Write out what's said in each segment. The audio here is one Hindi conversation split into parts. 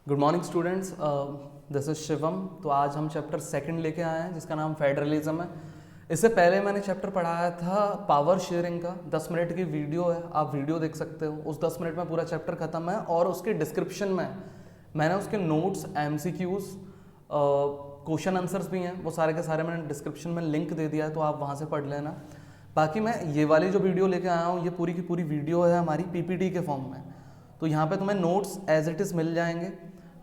Good morning students, this is Shivam. तो आज हम चैप्टर सेकंड लेके आए हैं जिसका नाम फेडरलिज्म है। इससे पहले मैंने चैप्टर पढ़ाया था पावर शेयरिंग का। 10 मिनट की वीडियो है, आप वीडियो देख सकते हो। उस 10 मिनट में पूरा चैप्टर खत्म है और उसके डिस्क्रिप्शन में मैंने उसके नोट्स, MCQs, क्वेश्चन आंसर्स भी हैं, वो सारे के सारे मैंने डिस्क्रिप्शन में लिंक दे दिया है, तो आप वहाँ से पढ़ लेना। बाकी मैं ये वाली जो वीडियो लेके आया हूँ, ये पूरी की पूरी वीडियो है हमारी PPT के फॉर्म में, तो यहाँ पे तुम्हें नोट्स एज इट इज़ मिल जाएंगे,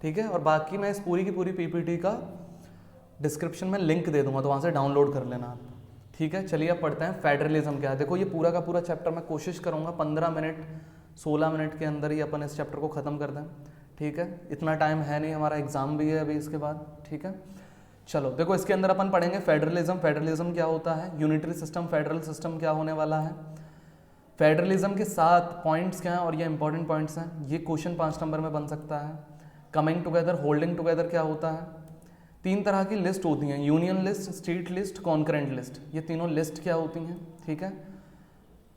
ठीक है। और बाकी मैं इस पूरी की पूरी PPT का डिस्क्रिप्शन में लिंक दे दूंगा, तो वहाँ से डाउनलोड कर लेना आप, ठीक है। चलिए अब पढ़ते हैं फेडरलिज्म क्या है। देखो ये पूरा का पूरा चैप्टर मैं कोशिश करूँगा 15 मिनट 16 मिनट के अंदर ही अपन इस चैप्टर को ख़त्म कर दें, ठीक है। इतना टाइम है नहीं, हमारा एग्ज़ाम भी है अभी इसके बाद, ठीक है। चलो देखो, इसके अंदर अपन पढ़ेंगे फेडरलिज्म। फेडरलिज्म क्या होता है, यूनिटरी सिस्टम, फेडरल सिस्टम क्या होने वाला है, फेडरलिज्म के 7 पॉइंट्स क्या हैं और ये इंपॉर्टेंट पॉइंट्स हैं। ये क्वेश्चन 5 नंबर में बन सकता है। कमिंग टुगेदर, होल्डिंग टुगेदर क्या होता है। 3 तरह की लिस्ट होती हैं, union list, state list, concurrent list. ये तीनों लिस्ट क्या होती हैं, ठीक है।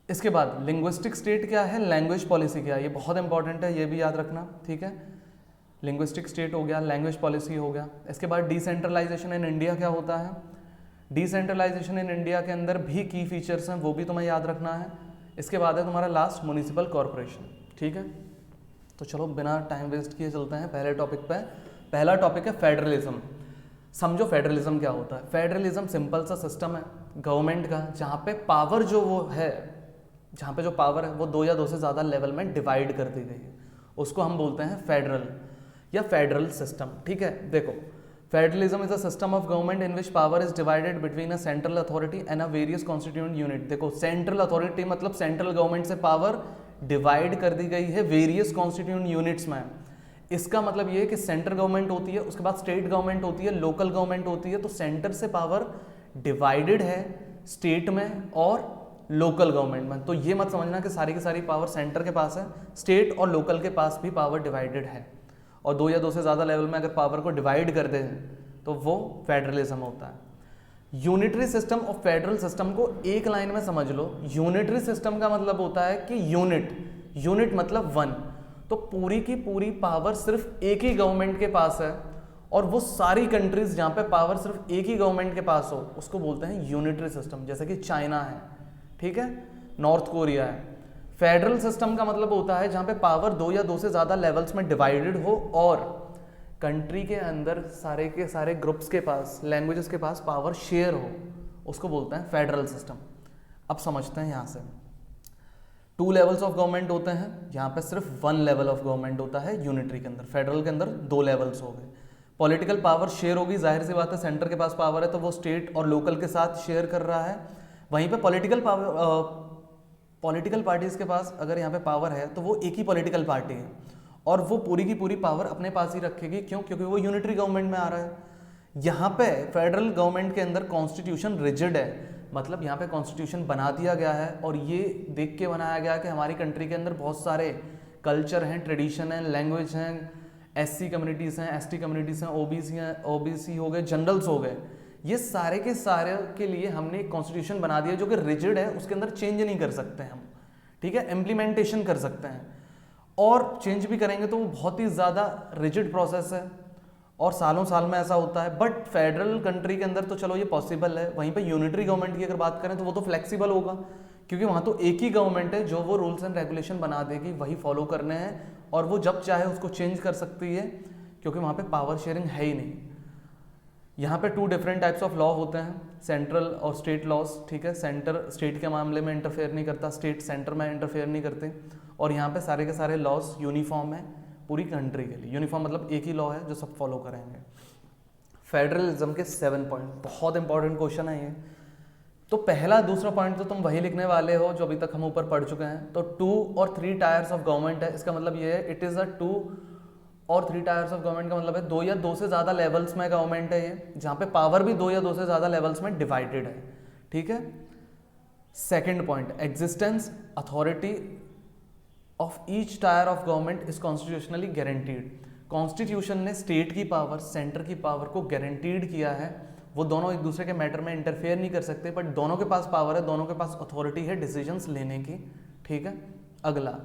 इसके बाद लिंग्विस्टिक स्टेट क्या है, लैंग्वेज पॉलिसी क्या है, ये बहुत इंपॉर्टेंट है, ये भी याद रखना, ठीक है। लिंग्विस्टिक स्टेट हो गया, लैंग्वेज पॉलिसी हो गया। इसके बाद डिसेंट्रलाइजेशन इन इंडिया क्या होता है। डिसेंट्रलाइजेशन इन इंडिया के अंदर भी की फीचर्स हैं, वो भी तुम्हें याद रखना है। इसके बाद है तुम्हारा लास्ट म्युनिसिपल कॉर्पोरेशन, ठीक है। तो चलो बिना टाइम वेस्ट किए चलते हैं पहले टॉपिक पे। पहला टॉपिक है फेडरलिज्म। समझो फेडरलिज्म क्या होता है। फेडरलिज्म सिंपल सा सिस्टम है गवर्नमेंट का, जहाँ पे पावर जो वो है, जहाँ पे जो पावर है वो 2 या 2 से ज़्यादा लेवल में डिवाइड कर दी गई है, उसको हम बोलते हैं फेडरल या फेडरल सिस्टम, ठीक है। देखो, federalism is a system of government in which power is divided between a central authority and a various constituent unit. देखो, सेंट्रल अथॉरिटी मतलब सेंट्रल गवर्नमेंट से पावर डिवाइड कर दी गई है वेरियस कॉन्स्टिट्यूएंट यूनिट्स में। इसका मतलब ये है कि सेंट्रल गवर्नमेंट होती है, उसके बाद स्टेट गवर्नमेंट होती है, लोकल गवर्नमेंट होती है। तो सेंटर से पावर डिवाइडेड है स्टेट में और लोकल गवर्नमेंट में। तो ये मत समझना कि सारी की सारी पावर सेंटर के पास है, स्टेट और लोकल के पास भी पावर डिवाइडेड है। और 2 या 2 से ज़्यादा लेवल में अगर पावर को डिवाइड कर दें तो वो फेडरलिज्म होता है। यूनिटरी सिस्टम और फेडरल सिस्टम को एक लाइन में समझ लो। यूनिटरी सिस्टम का मतलब होता है कि यूनिट मतलब 1, तो पूरी की पूरी पावर सिर्फ एक ही गवर्नमेंट के पास है, और वो सारी कंट्रीज जहाँ पे पावर सिर्फ एक ही गवर्नमेंट के पास हो उसको बोलते हैं यूनिटरी सिस्टम। जैसे कि चाइना है, ठीक है, नॉर्थ कोरिया है। फेडरल सिस्टम का मतलब होता है जहाँ पे पावर 2 या 2 से ज़्यादा लेवल्स में डिवाइडेड हो और कंट्री के अंदर सारे के सारे ग्रुप्स के पास, लैंग्वेजेस के पास पावर शेयर हो, उसको बोलते हैं फेडरल सिस्टम। अब समझते हैं यहाँ से। 2 लेवल्स ऑफ गवर्नमेंट होते हैं, यहाँ पे सिर्फ 1 लेवल ऑफ गवर्नमेंट होता है यूनिटरी के अंदर। फेडरल के अंदर 2 लेवल्स हो गए। पॉलिटिकल पावर शेयर होगी, जाहिर सी बात है, सेंटर के पास पावर है तो वो स्टेट और लोकल के साथ शेयर कर रहा है। वहीं पे पॉलिटिकल पार्टीज के पास अगर यहाँ पे पावर है तो वो एक ही पॉलिटिकल पार्टी है और वो पूरी की पूरी पावर अपने पास ही रखेगी। क्यों? क्योंकि वो यूनिटरी गवर्नमेंट में आ रहा है। यहाँ पे फेडरल गवर्नमेंट के अंदर कॉन्स्टिट्यूशन रिजिड है, मतलब यहाँ पे कॉन्स्टिट्यूशन बना दिया गया है और ये देख के बनाया गया कि हमारी कंट्री के अंदर बहुत सारे कल्चर हैं, ट्रेडिशन हैं, लैंग्वेज हैं, SC कम्युनिटीज़ हैं, ST कम्युनिटीज़ हैं, OBC हो गए, जनरल्स हो गए। ये सारे के सारे के लिए हमने एक कॉन्स्टिट्यूशन बना दिया जो कि रिजिड है, उसके अंदर चेंज नहीं कर सकते हम, ठीक है। इम्प्लीमेंटेशन कर सकते हैं और चेंज भी करेंगे तो वो बहुत ही ज़्यादा रिजिड प्रोसेस है और सालों साल में ऐसा होता है। बट फेडरल कंट्री के अंदर तो चलो ये पॉसिबल है। वहीं पे यूनिटरी गवर्नमेंट की अगर बात करें तो वो तो फ्लेक्सिबल होगा, क्योंकि वहाँ तो एक ही गवर्नमेंट है जो वो रूल्स एंड रेगुलेशन बना देगी, वही फॉलो करने हैं और वो जब चाहे उसको चेंज कर सकती है, क्योंकि वहाँ पे पावर शेयरिंग है ही नहीं। यहाँ पे 2 डिफरेंट टाइप्स ऑफ लॉ होते हैं, सेंट्रल और स्टेट लॉज, ठीक है। सेंटर स्टेट के मामले में इंटरफेयर नहीं करता, स्टेट सेंटर में इंटरफेयर नहीं करते, और यहाँ पे सारे के सारे लॉज यूनिफॉर्म है पूरी कंट्री के लिए। यूनिफॉर्म मतलब एक ही लॉ है जो सब फॉलो करेंगे। फेडरलिज्म के 7 पॉइंट, बहुत इंपॉर्टेंट क्वेश्चन है ये। तो पहला दूसरा पॉइंट तो तुम वही लिखने वाले हो जो अभी तक हम ऊपर पढ़ चुके हैं। तो 2 और 3 टायर्स ऑफ गवर्नमेंट है, इसका मतलब ये है इट इज़ अ 2 और 3 टायर्स ऑफ गवर्नमेंट का मतलब है 2 या 2 से ज़्यादा लेवल्स में गवर्नमेंट है ये, जहाँ पे पावर भी 2 या 2 से ज़्यादा लेवल्स में डिवाइडेड है, ठीक है। Second point, existence authority of each tyre of government is constitutionally guaranteed. Constitution ने स्टेट की पावर, सेंटर की पावर को गारंटीड किया है। वो दोनों एक दूसरे के मैटर में इंटरफेयर नहीं कर सकते, बट दोनों के पास पावर है, दोनों के पास अथॉरिटी है डिसीजंस लेने की, ठीक है। अगला,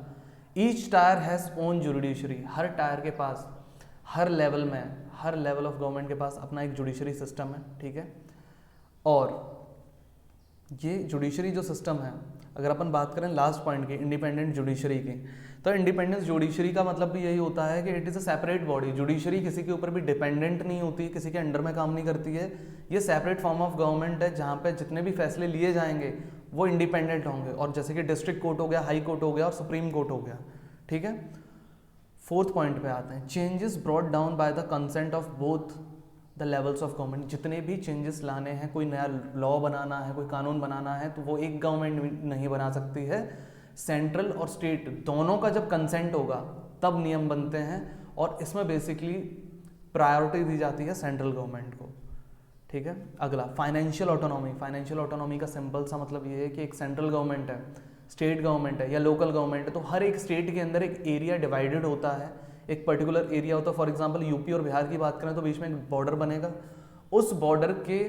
each tyre has own judiciary. Her tyre के पास हर लेवल में, हर लेवल ऑफ गवर्नमेंट के पास अपना एक जुडिशरी सिस्टम है, ठीक है। और ये जुडिशरी जो सिस्टम है, अगर अपन बात करें लास्ट पॉइंट की, इंडिपेंडेंट जुडिशरी की, तो इंडिपेंडेंस जुडिशरी का मतलब भी यही होता है कि it is a separate body. Judiciary किसी के ऊपर भी डिपेंडेंट नहीं होती, किसी के अंडर में काम नहीं करती है। ये सेपरेट फॉर्म ऑफ गवर्नमेंट है जहाँ पे जितने भी फैसले लिए जाएंगे वो इंडिपेंडेंट होंगे, और जैसे कि डिस्ट्रिक्ट कोर्ट हो गया, हाई कोर्ट हो गया और सुप्रीम कोर्ट हो गया, ठीक है। फोर्थ पॉइंट पे आते हैं, changes brought down by the consent of both the levels of government. जितने भी चेंजेस लाने हैं, कोई नया लॉ बनाना है, कोई कानून बनाना है, तो वो एक गवर्नमेंट नहीं बना सकती है, सेंट्रल और स्टेट दोनों का जब कंसेंट होगा तब नियम बनते हैं। और इसमें बेसिकली प्रायोरिटी दी जाती है सेंट्रल गवर्नमेंट को, ठीक है। अगला फाइनेंशियल ऑटोनॉमी। फाइनेंशियल ऑटोनॉमी का सिंपल सा मतलब ये है कि एक सेंट्रल गवर्नमेंट है, स्टेट गवर्नमेंट है या लोकल गवर्नमेंट है, तो हर एक स्टेट के अंदर एक एरिया डिवाइडेड होता है, एक पर्टिकुलर एरिया होता है। फॉर एग्जांपल यूपी और बिहार की बात करें तो बीच में एक बॉर्डर बनेगा, उस बॉर्डर के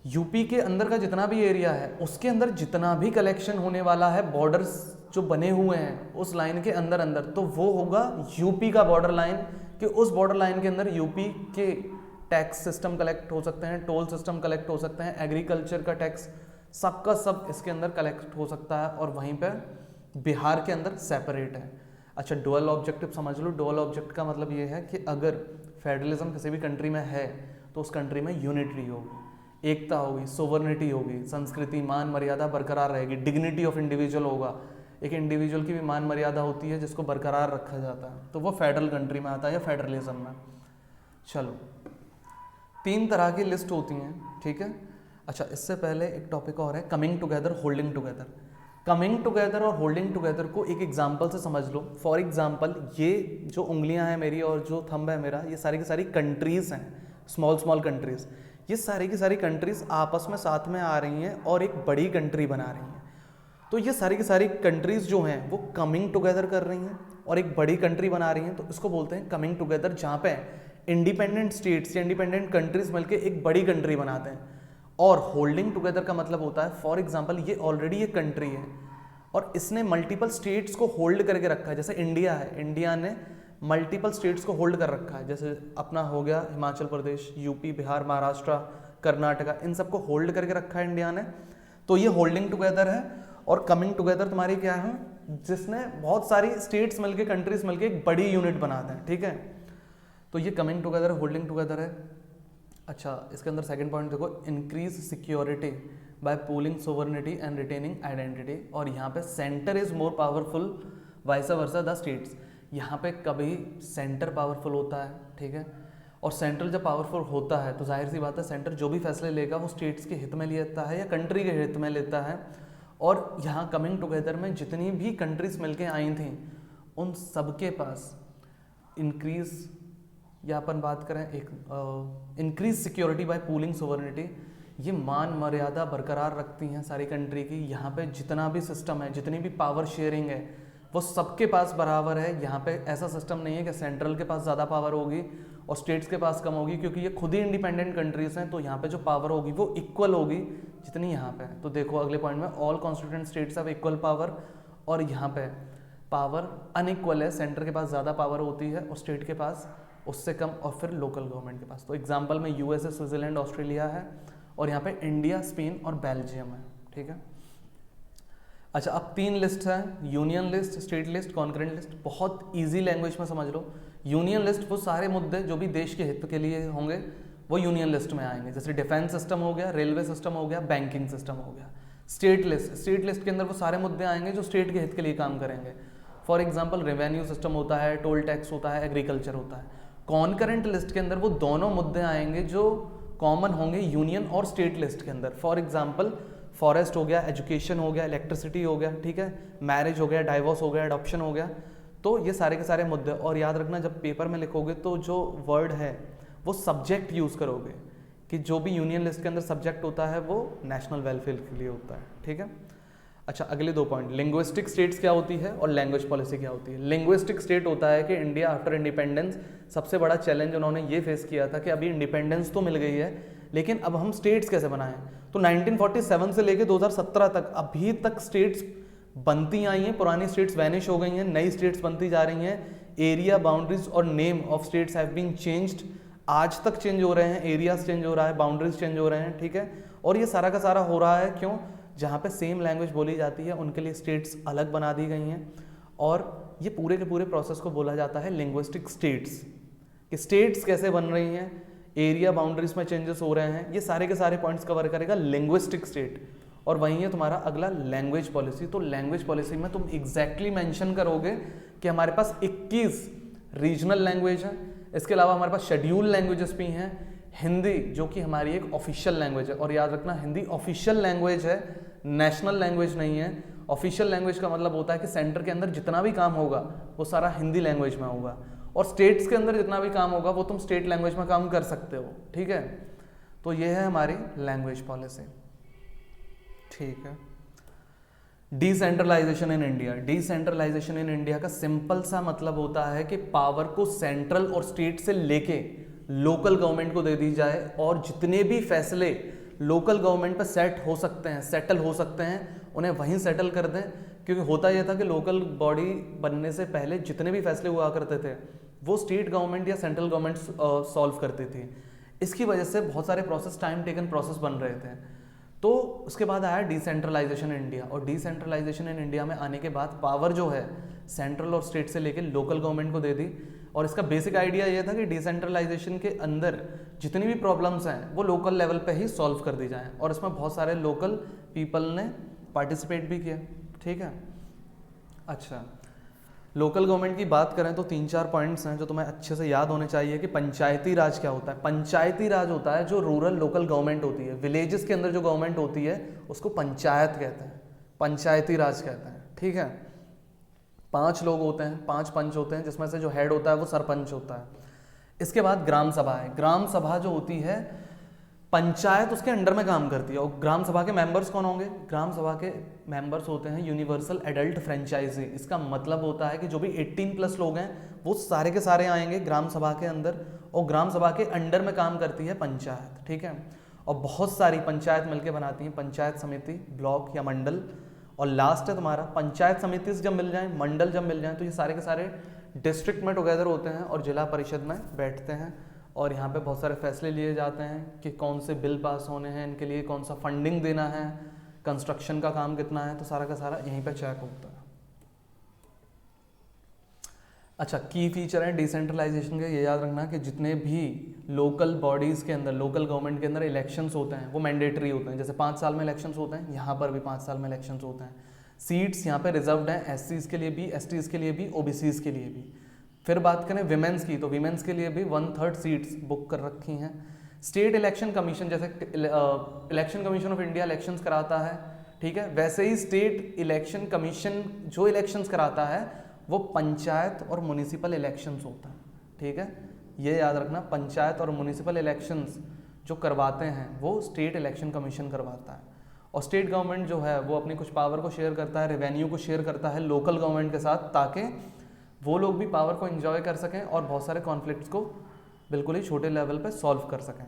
यूपी के अंदर का जितना भी एरिया है उसके अंदर जितना भी कलेक्शन होने वाला है, बॉर्डर्स जो बने हुए हैं उस लाइन के अंदर अंदर, तो वो होगा यूपी का बॉर्डर लाइन, कि उस बॉर्डर लाइन के अंदर यूपी के टैक्स सिस्टम कलेक्ट हो सकते हैं, टोल सिस्टम कलेक्ट हो सकते हैं, एग्रीकल्चर का टैक्स सबका सब इसके अंदर कलेक्ट हो सकता है, और वहीं पे बिहार के अंदर सेपरेट है। अच्छा, डुअल ऑब्जेक्टिव समझ लो। डुअल ऑब्जेक्ट का मतलब ये है कि अगर फेडरलिज्म किसी भी कंट्री में है तो उस कंट्री में यूनिटी होगी, एकता होगी, सोवर्निटी होगी, संस्कृति, मान मर्यादा बरकरार रहेगी, डिग्निटी ऑफ इंडिविजुअल होगा, एक इंडिविजुअल की भी मान मर्यादा होती है जिसको बरकरार रखा जाता है, तो वो फेडरल कंट्री में आता है या फेडरलिज्म में। चलो, 3 तरह की लिस्ट होती हैं, ठीक है। अच्छा, इससे पहले एक टॉपिक और है, coming together, holding together. Coming together और होल्डिंग टुगेदर को एक एग्जांपल से समझ लो। फॉर एग्जांपल, ये जो उंगलियां हैं मेरी और जो थंब है मेरा, ये सारी की सारी कंट्रीज हैं, स्मॉल स्मॉल कंट्रीज। ये सारी की सारी कंट्रीज आपस में साथ में आ रही हैं और एक बड़ी कंट्री बना रही हैं। तो ये सारी की सारी कंट्रीज जो हैं वो कमिंग टुगेदर कर रही हैं और एक बड़ी कंट्री बना रही हैं, तो इसको बोलते हैं कमिंग टुगेदर, जहाँ पे इंडिपेंडेंट स्टेट्स या इंडिपेंडेंट कंट्रीज मिलकर एक बड़ी कंट्री बनाते हैं। और होल्डिंग टुगेदर का मतलब होता है, फॉर एग्जांपल, ये ऑलरेडी एक कंट्री है और इसने मल्टीपल स्टेट्स को होल्ड करके रखा है। जैसे इंडिया है, इंडिया ने मल्टीपल स्टेट्स को होल्ड कर रखा है, जैसे अपना हो गया हिमाचल प्रदेश, यूपी, बिहार, महाराष्ट्र, कर्नाटका, इन सबको होल्ड करके रखा है इंडिया ने। तो ये होल्डिंग टुगेदर है। और कमिंग टुगेदर तुम्हारी क्या है, जिसने बहुत सारी स्टेट्स मिलके, कंट्रीज मिलके एक बड़ी यूनिट बनाते हैं, ठीक है। तो ये कमिंग टुगेदर, होल्डिंग टुगेदर है। अच्छा, इसके अंदर सेकंड पॉइंट देखो, increase security bye pooling sovereignty and retaining identity. और यहाँ पे centre is more powerful vice versa the states. यहाँ पे कभी सेंटर पावरफुल होता है, ठीक है, और सेंट्रल जब पावरफुल होता है तो जाहिर सी बात है सेंटर जो भी फैसले लेगा वो स्टेट्स के हित में लेता है या कंट्री के हित में लेता है। और यहाँ कमिंग टुगेदर में जितनी भी कंट्रीज मिलके आई थी उन सबके पास इंक्रीज, या अपन बात करें एक increase security bye pooling sovereignty, ये मान मर्यादा बरकरार रखती हैं सारी कंट्री की। यहाँ पे जितना भी सिस्टम है, जितनी भी पावर शेयरिंग है, वो सबके पास बराबर है। यहाँ पे ऐसा सिस्टम नहीं है कि सेंट्रल के पास ज़्यादा पावर होगी और स्टेट्स के पास कम होगी, क्योंकि ये खुद ही इंडिपेंडेंट कंट्रीज हैं। तो यहाँ पे जो पावर होगी वो इक्वल होगी जितनी यहाँ पे है। तो देखो अगले पॉइंट में, all constituent states have equal power, और यहाँ पे पावर अनइक्वल है, सेंटर के पास ज़्यादा पावर होती है और स्टेट के पास उससे कम, और फिर लोकल गवर्नमेंट के पास। तो एग्जाम्पल में यूएसए, स्विट्जरलैंड, ऑस्ट्रेलिया है, और यहाँ पे इंडिया, स्पेन और बेल्जियम है, ठीक है। अच्छा, अब 3 लिस्ट है, union list, state list, concurrent list. बहुत इजी लैंग्वेज में समझ लो। यूनियन लिस्ट वो सारे मुद्दे जो भी देश के हित के लिए होंगे वो यूनियन लिस्ट में आएंगे, जैसे डिफेंस सिस्टम हो गया, रेलवे सिस्टम हो गया, बैंकिंग सिस्टम हो गया। स्टेट लिस्ट के अंदर वो सारे मुद्दे आएंगे जो स्टेट के हित के लिए काम करेंगे। फॉर एग्जाम्पल, रेवेन्यू सिस्टम होता है, टोल टैक्स होता है, एग्रीकल्चर होता है। कॉन्करेंट लिस्ट के अंदर वो दोनों मुद्दे आएंगे जो कॉमन होंगे यूनियन और स्टेट लिस्ट के अंदर। फॉर एग्जाम्पल, फॉरेस्ट हो गया, एजुकेशन हो गया, इलेक्ट्रिसिटी हो गया, ठीक है, मैरिज हो गया, डाइवोर्स हो गया, अडॉप्शन हो गया। तो ये सारे के सारे मुद्दे। और याद रखना, जब पेपर में लिखोगे तो जो वर्ड है वो सब्जेक्ट यूज़ करोगे, कि जो भी यूनियन लिस्ट के अंदर सब्जेक्ट होता है वो नेशनल वेलफेयर के लिए होता है, ठीक है। अच्छा, अगले 2 पॉइंट, लिंग्विस्टिक स्टेट्स क्या होती है और लैंग्वेज पॉलिसी क्या होती है। लिंग्विस्टिक स्टेट होता है कि इंडिया आफ्टर इंडिपेंडेंस सबसे बड़ा चैलेंज उन्होंने ये फेस किया था कि अभी इंडिपेंडेंस तो मिल गई है, लेकिन अब हम स्टेट्स कैसे बनाएं। तो 1947 से लेके 2017 तक अभी तक स्टेट्स बनती आई हैं, पुरानी स्टेट्स वैनिश हो गई हैं, नई स्टेट्स बनती जा रही हैं। एरिया बाउंड्रीज और name of states have been changed, आज तक चेंज हो रहे हैं, एरियाज चेंज हो रहा है, बाउंड्रीज चेंज हो रहे हैं, ठीक है। और ये सारा का सारा हो रहा है क्यों? जहाँ पे सेम लैंग्वेज बोली जाती है उनके लिए स्टेट्स अलग बना दी गई हैं, और ये पूरे के पूरे प्रोसेस को बोला जाता है लिंग्विस्टिक स्टेट्स। कि स्टेट्स कैसे बन रही हैं, एरिया बाउंड्रीज में चेंजेस हो रहे हैं, ये सारे के सारे पॉइंट्स कवर करेगा लिंग्विस्टिक स्टेट। और वहीं है तुम्हारा अगला लैंग्वेज पॉलिसी। तो लैंग्वेज पॉलिसी में तुम एग्जैक्टली मेंशन करोगे कि हमारे पास 21 रीजनल लैंग्वेज है, इसके अलावा हमारे पास शेड्यूल लैंग्वेजेस भी हैं, हिंदी जो कि हमारी एक ऑफिशियल लैंग्वेज है। और याद रखना हिंदी ऑफिशियल लैंग्वेज है, नेशनल लैंग्वेज नहीं है। ऑफिशियल लैंग्वेज का मतलब होता है कि सेंटर के अंदर जितना भी काम होगा वो सारा हिंदी लैंग्वेज में होगा, और स्टेट्स के अंदर जितना भी काम होगा वो तुम स्टेट लैंग्वेज में काम कर सकते हो, ठीक है। तो ये है हमारी लैंग्वेज पॉलिसी, ठीक है। Decentralisation in India. Decentralisation in India का सिंपल सा मतलब होता है कि पावर को सेंट्रल और स्टेट से लेके लोकल गवर्नमेंट को दे दी जाए, और जितने भी फैसले लोकल गवर्नमेंट पर सेट हो सकते हैं, सेटल हो सकते हैं, उन्हें वहीं सेटल कर दें। क्योंकि होता यह था कि लोकल बॉडी बनने से पहले जितने भी फैसले हुआ करते थे वो स्टेट गवर्नमेंट या सेंट्रल गवर्नमेंट सॉल्व करती थी। इसकी वजह से बहुत सारे प्रोसेस टाइम टेकन प्रोसेस बन रहे थे। तो उसके बाद आया डिसेंट्रलाइजेशन इन इंडिया, और डिसेंट्रलाइजेशन इन इंडिया में आने के बाद पावर जो है सेंट्रल और स्टेट से लेकर लोकल गवर्नमेंट को दे दी। और इसका बेसिक आइडिया ये था कि डिसेंट्रलाइजेशन के अंदर जितनी भी प्रॉब्लम्स हैं वो लोकल लेवल पे ही सॉल्व कर दी जाएं, और इसमें बहुत सारे लोकल पीपल ने पार्टिसिपेट भी किया, ठीक है। अच्छा, लोकल गवर्नमेंट की बात करें तो 3-4 पॉइंट्स हैं जो तुम्हें अच्छे से याद होने चाहिए कि पंचायती राज क्या होता है। पंचायती राज होता है जो रूरल लोकल गवर्नमेंट होती है, विलेजेस के अंदर जो गवर्नमेंट होती है उसको पंचायत कहते हैं, पंचायती राज कहते हैं, ठीक है। 5 लोग होते हैं, 5 पंच होते हैं, जिसमें से जो हेड होता है वो सरपंच होता है। इसके बाद ग्राम सभा है। ग्राम सभा जो होती है पंचायत उसके अंडर में काम करती है, और ग्राम सभा के मेंबर्स कौन होंगे? ग्राम सभा के मेंबर्स होते हैं यूनिवर्सल एडल्ट फ्रेंचाइजी। इसका मतलब होता है कि जो भी 18+ लोग हैं वो सारे के सारे आएंगे ग्राम सभा के अंदर, और ग्राम सभा के अंडर में काम करती है पंचायत, ठीक है। और बहुत सारी पंचायत मिलकर बनाती हैं पंचायत समिति, ब्लॉक या मंडल। और लास्ट है तुम्हारा पंचायत समिति जब मिल जाए, मंडल जब मिल जाए, तो ये सारे के सारे डिस्ट्रिक्ट में टुगेदर होते हैं और जिला परिषद में बैठते हैं, और यहाँ पे बहुत सारे फैसले लिए जाते हैं कि कौन से बिल पास होने हैं, इनके लिए कौन सा फंडिंग देना है, कंस्ट्रक्शन का काम कितना है, तो सारा का सारा यहीं पे चेक होता है। अच्छा, की फीचर है डिसेंट्रलाइजेशन के, ये याद रखना कि जितने भी लोकल बॉडीज़ के अंदर, लोकल गवर्नमेंट के अंदर इलेक्शंस होते हैं वो मैंडेटरी होते हैं। जैसे 5 साल में इलेक्शंस होते हैं, यहाँ पर भी 5 साल में इलेक्शंस होते हैं। सीट्स यहाँ पे रिजर्व्ड हैं एससीज़ के लिए भी, एसटीज़ के लिए भी, ओबीसीज़ के लिए भी। फिर बात करें विमेंस की, तो विमेंस के लिए भी 1/3 सीट्स बुक कर रखी हैं। स्टेट इलेक्शन कमीशन, जैसे election commission of India elections कराता है, ठीक है, वैसे ही स्टेट इलेक्शन कमीशन जो इलेक्शंस कराता है वो पंचायत और म्युनिसिपल इलेक्शंस होता है, ठीक है। ये याद रखना, पंचायत और म्युनिसिपल इलेक्शंस जो करवाते हैं वो स्टेट इलेक्शन कमीशन करवाता है। और स्टेट गवर्नमेंट जो है वो अपनी कुछ पावर को शेयर करता है, रेवेन्यू को शेयर करता है लोकल गवर्नमेंट के साथ, ताकि वो लोग भी पावर को एंजॉय कर सकें और बहुत सारे कॉन्फ्लिक्ट्स को बिल्कुल ही छोटे लेवल पे सॉल्व कर सकें।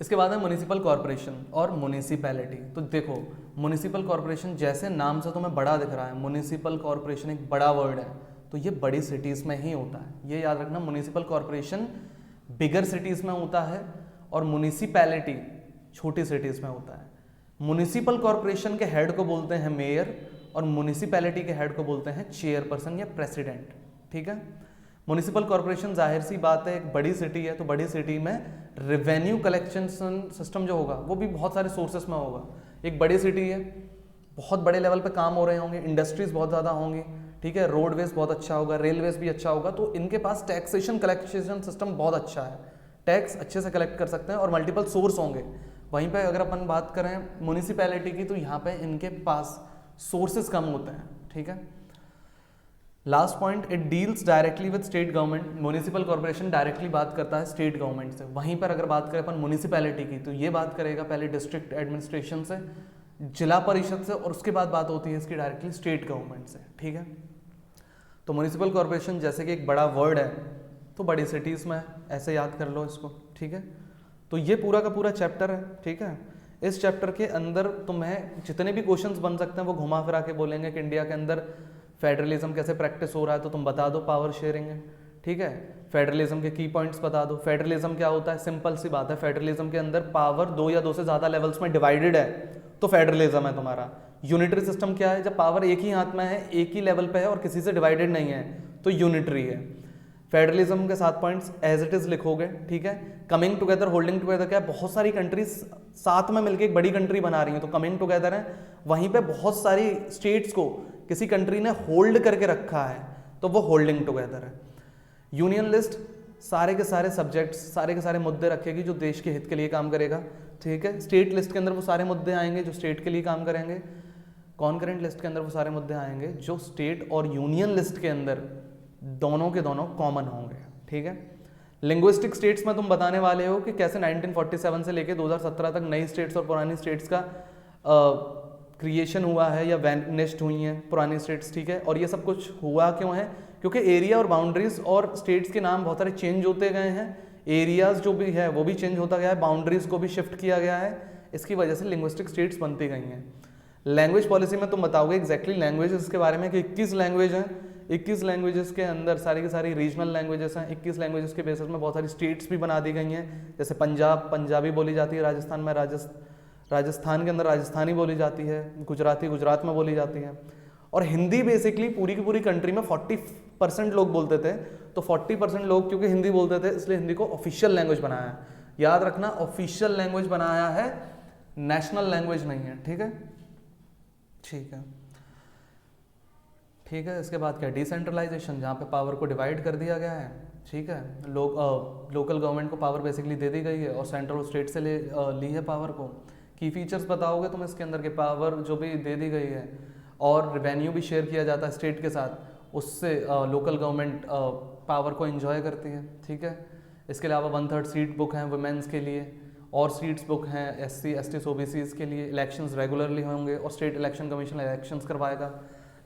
इसके बाद है म्युनिसिपल कॉर्पोरेशन और म्युनिसिपैलिटी। तो देखो, म्युनिसिपल कॉर्पोरेशन जैसे नाम से तुम्हें बड़ा दिख रहा है, म्युनिसिपल कॉर्पोरेशन एक बड़ा वर्ड है, तो ये बड़ी सिटीज़ में ही होता है। ये याद रखना, म्युनिसिपल कॉर्पोरेशन बिगर सिटीज़ में होता है और म्युनिसिपैलिटी छोटी सिटीज़ में होता है। म्युनिसिपल कॉर्पोरेशन के हेड को बोलते हैं मेयर, और म्युनिसिपैलिटी के हेड को बोलते हैं चेयरपर्सन या प्रेसिडेंट, ठीक है। म्युनिसिपल कॉर्पोरेशन जाहिर सी बात है एक बड़ी सिटी है, तो बड़ी सिटी में रेवेन्यू कलेक्शन सिस्टम जो होगा वो भी बहुत सारे सोर्सेस में होगा। एक बड़ी सिटी है, बहुत बड़े लेवल पे काम हो रहे होंगे, इंडस्ट्रीज बहुत ज़्यादा होंगी, ठीक है, रोडवेज बहुत अच्छा होगा, रेलवेज भी अच्छा होगा, तो इनके पास टैक्सेशन कलेक्शन सिस्टम बहुत अच्छा है, टैक्स अच्छे से कलेक्ट कर सकते हैं और मल्टीपल सोर्स होंगे। वहीं पे अगर अपन बात करें म्युनिसिपैलिटी की, तो यहाँ पे इनके पास सोर्सेज कम होते हैं, ठीक है। Last point, it deals directly with state government. Municipal corporation directly बात करता है स्टेट गवर्नमेंट से। वहीं पर अगर बात करें अपन म्युनिसिपैलिटी की, तो ये बात करेगा पहले डिस्ट्रिक्ट एडमिनिस्ट्रेशन से, जिला परिषद से, और उसके बाद बात होती है इसकी डायरेक्टली स्टेट गवर्नमेंट से, ठीक है। तो म्युनिसिपल कॉर्पोरेशन जैसे कि एक बड़ा वर्ड है, तो बड़ी सिटीज़ में ऐसे याद कर लो इसको, ठीक है। तो ये पूरा का पूरा चैप्टर है, ठीक है। इस चैप्टर के अंदर तुम्हें जितने भी क्वेश्चंस बन सकते हैं वो घुमा फिरा के बोलेंगे कि इंडिया के अंदर फेडरलिज्म कैसे प्रैक्टिस हो रहा है तो तुम बता दो, पावर शेयरिंग है, ठीक है। फेडरलिज्म के की पॉइंट्स बता दो। फेडरलिज्म क्या होता है, सिंपल सी बात है, फेडरलिज्म के अंदर पावर 2 या 2 से ज़्यादा लेवल्स में डिवाइडेड है तो फेडरलिज्म है तुम्हारा। यूनिटरी सिस्टम क्या है, जब पावर एक ही हाथ में है, एक ही लेवल पे है और किसी से डिवाइडेड नहीं है तो यूनिटरी है। फेडरलिज्म के 7 पॉइंट्स एज इट इज लिखोगे, ठीक है। कमिंग टुगेदर, होल्डिंग टुगेदर क्या है, बहुत सारी कंट्रीज साथ में मिलकर एक बड़ी कंट्री बना रही हैं तो कमिंग टुगेदर है। वहीं पे बहुत सारी स्टेट्स को किसी कंट्री ने होल्ड करके रखा है तो वो होल्डिंग टुगेदर है। यूनियन लिस्ट सारे के सारे सब्जेक्ट्स, सारे के सारे मुद्दे रखेगी जो देश के हित के लिए काम करेगा, ठीक है। स्टेट लिस्ट के अंदर वो सारे मुद्दे आएंगे जो स्टेट के लिए काम करेंगे। कॉन्करेंट लिस्ट के अंदर वो सारे मुद्दे आएंगे जो स्टेट और यूनियन लिस्ट के अंदर दोनों के दोनों कॉमन होंगे, ठीक है। लिंग्विस्टिक स्टेट्स में तुम बताने वाले हो कि कैसे 1947 से लेके 2017 तक नई स्टेट्स और पुरानी स्टेट्स का क्रिएशन हुआ है या वैनिश्ड हुई हैं पुरानी स्टेट्स, ठीक है। और ये सब कुछ हुआ क्यों है, क्योंकि एरिया और बाउंड्रीज और स्टेट्स के नाम बहुत सारे चेंज होते गए हैं। एरियाज जो भी है वो भी चेंज होता गया है, बाउंड्रीज को भी शिफ्ट किया गया है, इसकी वजह से लिंग्विस्टिक स्टेट्स बनती गई हैं। लैंग्वेज पॉलिसी में तुम बताओगे एग्जैक्टली लैंग्वेजेस के बारे में कि 21 लैंग्वेज हैं, 21 लैंग्वेजेस के अंदर सारी की सारी रीजनल लैंग्वेजेस हैं। 21 लैंग्वेजेस के बेसिस में बहुत सारी स्टेट्स भी बना दी गई हैं, जैसे पंजाब पंजाबी बोली जाती है, राजस्थान में राजस्थान के अंदर राजस्थानी बोली जाती है, गुजराती गुजरात में बोली जाती है। और हिंदी बेसिकली पूरी की पूरी कंट्री में 40% लोग बोलते थे, तो 40% लोग क्योंकि हिंदी बोलते थे इसलिए हिंदी को ऑफिशियल लैंग्वेज बनाया है। याद रखना, ऑफिशियल लैंग्वेज बनाया है, नेशनल लैंग्वेज नहीं है, ठीक है, ठीक है, ठीक है। इसके बाद क्या, डिसेंट्रलाइजेशन, जहाँ पे पावर को डिवाइड कर दिया गया है, ठीक है। लोकल गवर्नमेंट को पावर बेसिकली दे दी गई है और सेंट्रल और स्टेट से ली है पावर को। की फीचर्स बताओगे तुम इसके अंदर के, पावर जो भी दे दी गई है और रेवेन्यू भी शेयर किया जाता है स्टेट के साथ, उससे लोकल गवर्नमेंट पावर को एंजॉय करती है, ठीक है। इसके अलावा 1/3 सीट बुक हैं वुमेन्स के लिए और सीट्स बुक हैं SC STs OBCs के लिए। इलेक्शंस रेगुलरली होंगे और स्टेट इलेक्शन कमीशन इलेक्शंस करवाएगा।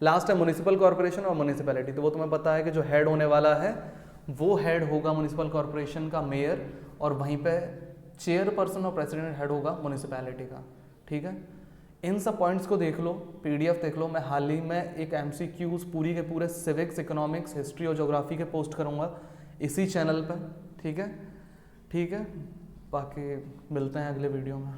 लास्ट है म्यूनिसिपल कॉर्पोरेशन और म्यूनिसिपैलिटी, तो वो तुम्हें पता है कि जो हेड होने वाला है वो हेड होगा म्यूनिसिपल कॉर्पोरेशन का मेयर, और वहीं पे चेयरपर्सन और प्रेसिडेंट हेड होगा म्यूनिसिपैलिटी का, ठीक है। इन सब पॉइंट्स को देख लो, PDF देख लो। मैं हाल ही में एक MCQs पूरी के पूरे सिविक्स, इकोनॉमिक्स, हिस्ट्री और ज्योग्राफी के पोस्ट करूँगा इसी चैनल पर, ठीक है, ठीक है। बाकी मिलते हैं अगले वीडियो में।